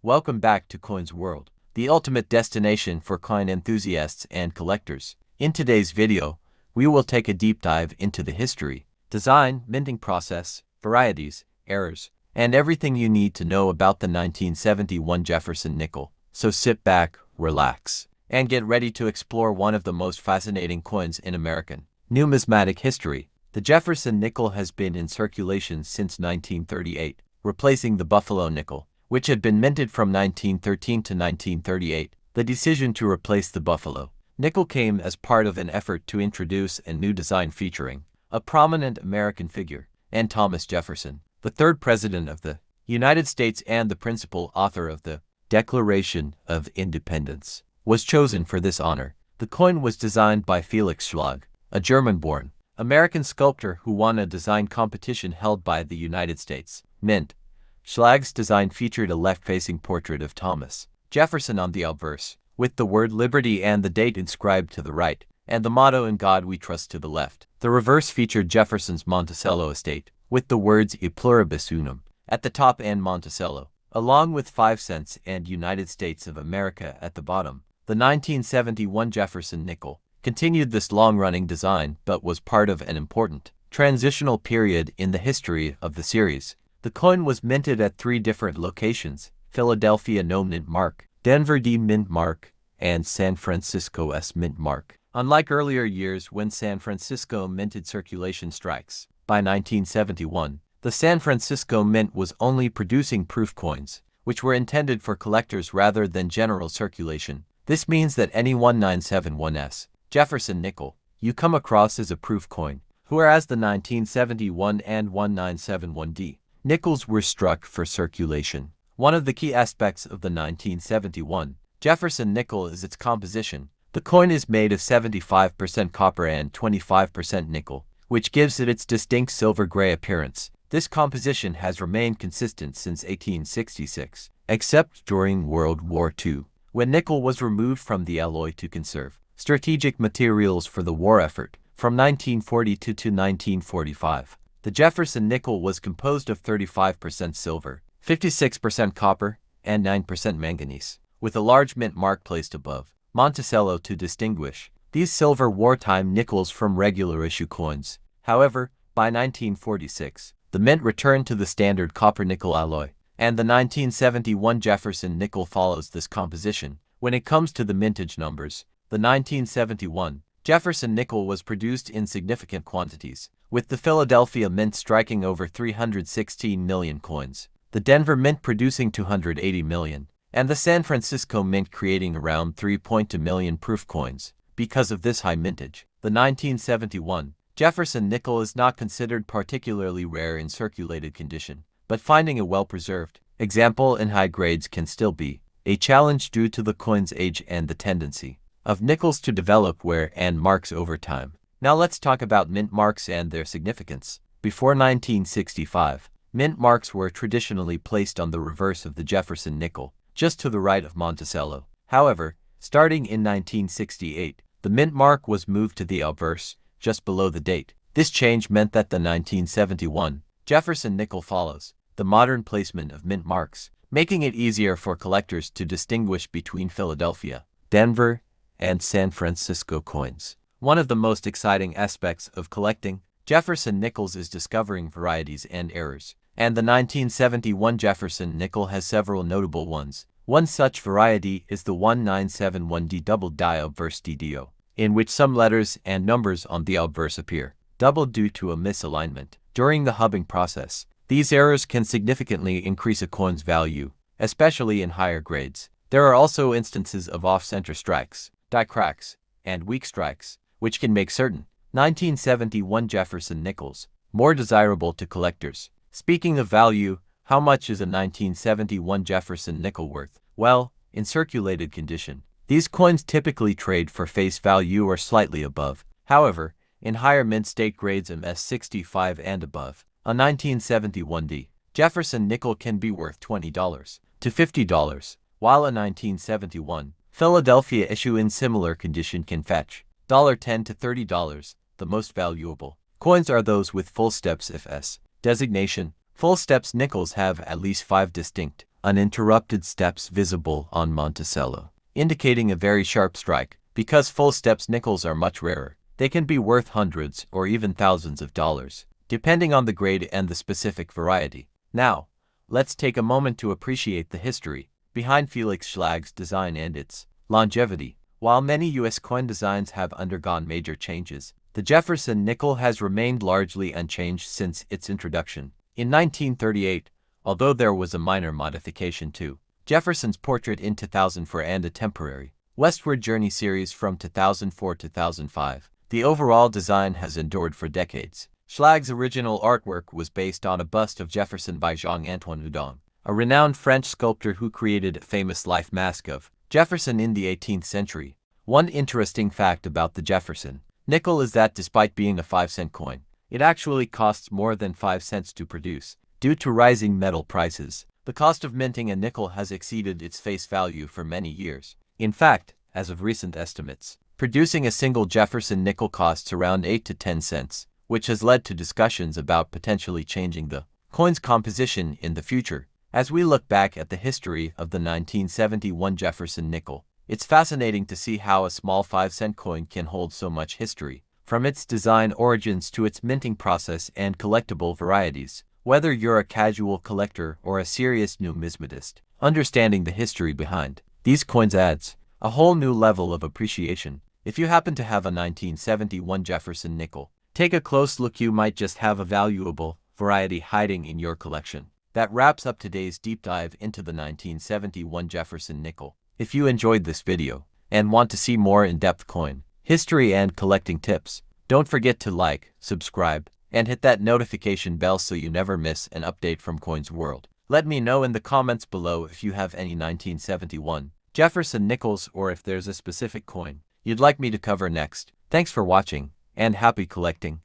Welcome back to Coins World, the ultimate destination for coin enthusiasts and collectors. In today's video, we will take a deep dive into the history, design, minting process, varieties, errors, and everything you need to know about the 1971 Jefferson nickel. So sit back, relax, and get ready to explore one of the most fascinating coins in American numismatic history. The Jefferson nickel has been in circulation since 1938, replacing the Buffalo nickel, which had been minted from 1913 to 1938. The decision to replace the Buffalo nickel came as part of an effort to introduce a new design featuring a prominent American figure, and Thomas Jefferson, the third president of the United States and the principal author of the Declaration of Independence, was chosen for this honor. The coin was designed by Felix Schlag, a German-born American sculptor who won a design competition held by the United States Mint. Schlag's design featured a left-facing portrait of Thomas Jefferson on the obverse, with the word Liberty and the date inscribed to the right, and the motto "In God We Trust" to the left. The reverse featured Jefferson's Monticello estate, with the words "E pluribus unum" at the top and Monticello, along with 5 cents and United States of America at the bottom. The 1971 Jefferson nickel continued this long-running design but was part of an important transitional period in the history of the series. The coin was minted at 3 different locations: Philadelphia No Mint Mark, Denver D Mint Mark, and San Francisco S Mint Mark. Unlike earlier years when San Francisco minted circulation strikes, by 1971, the San Francisco Mint was only producing proof coins, which were intended for collectors rather than general circulation. This means that any 1971S Jefferson nickel you come across is a proof coin, whereas the 1971 and 1971D nickels were struck for circulation. One of the key aspects of the 1971 Jefferson nickel is its composition. The coin is made of 75% copper and 25% nickel, which gives it its distinct silver-gray appearance. This composition has remained consistent since 1866, except during World War II, when nickel was removed from the alloy to conserve strategic materials for the war effort. From 1942 to 1945, the Jefferson nickel was composed of 35% silver, 56% copper, and 9% manganese, with a large mint mark placed above Monticello to distinguish these silver wartime nickels from regular issue coins. However, by 1946, the mint returned to the standard copper-nickel alloy, and the 1971 Jefferson nickel follows this composition. When it comes to the mintage numbers, the 1971 Jefferson nickel was produced in significant quantities, with the Philadelphia Mint striking over 316 million coins, the Denver Mint producing 280 million, and the San Francisco Mint creating around 3.2 million proof coins. Because of this high mintage, the 1971 Jefferson nickel is not considered particularly rare in circulated condition, but finding a well-preserved example in high grades can still be a challenge due to the coin's age and the tendency of nickels to develop wear and marks over time. Now let's talk about mint marks and their significance. Before 1965, mint marks were traditionally placed on the reverse of the Jefferson nickel, just to the right of Monticello. However, starting in 1968, the mint mark was moved to the obverse, just below the date. This change meant that the 1971 Jefferson nickel follows the modern placement of mint marks, making it easier for collectors to distinguish between Philadelphia, Denver, and San Francisco coins. One of the most exciting aspects of collecting Jefferson nickels is discovering varieties and errors, and the 1971 Jefferson nickel has several notable ones. One such variety is the 1971D double die obverse DDO, in which some letters and numbers on the obverse appear double due to a misalignment. During the hubbing process, these errors can significantly increase a coin's value, especially in higher grades. There are also instances of off-center strikes, die cracks, and weak strikes, which can make certain 1971 Jefferson nickels more desirable to collectors. Speaking of value, how much is a 1971 Jefferson nickel worth? Well, in circulated condition, these coins typically trade for face value or slightly above. However, in higher mint state grades MS65 and above, a 1971D Jefferson nickel can be worth $20 to $50, while a 1971 Philadelphia issue in similar condition can fetch $10 to $30. The most valuable coins are those with full steps FS designation. Full steps nickels have at least 5 distinct uninterrupted steps visible on Monticello, indicating a very sharp strike. Because full steps nickels are much rarer, they can be worth hundreds or even thousands of dollars, depending on the grade and the specific variety. Now, let's take a moment to appreciate the history behind Felix Schlag's design and its longevity. While many U.S. coin designs have undergone major changes, the Jefferson nickel has remained largely unchanged since its introduction in 1938, although there was a minor modification to Jefferson's portrait in 2004 and a temporary westward journey series from 2004 to 2005. The overall design has endured for decades. Schlag's original artwork was based on a bust of Jefferson by Jean-Antoine Houdon, a renowned French sculptor who created a famous life mask of Jefferson in the 18th century. One interesting fact about the Jefferson nickel is that despite being a 5-cent coin, it actually costs more than 5 cents to produce. Due to rising metal prices, the cost of minting a nickel has exceeded its face value for many years. In fact, as of recent estimates, producing a single Jefferson nickel costs around 8 to 10 cents, which has led to discussions about potentially changing the coin's composition in the future. As we look back at the history of the 1971 Jefferson nickel, it's fascinating to see how a small 5-cent coin can hold so much history, from its design origins to its minting process and collectible varieties. Whether you're a casual collector or a serious numismatist, understanding the history behind these coins adds a whole new level of appreciation. If you happen to have a 1971 Jefferson nickel, take a close look. You might just have a valuable variety hiding in your collection. That wraps up today's deep dive into the 1971 Jefferson nickel. If you enjoyed this video and want to see more in-depth coin history and collecting tips, don't forget to like, subscribe, and hit that notification bell so you never miss an update from Coins World. Let me know in the comments below if you have any 1971 Jefferson nickels or if there's a specific coin you'd like me to cover next. Thanks for watching, and happy collecting.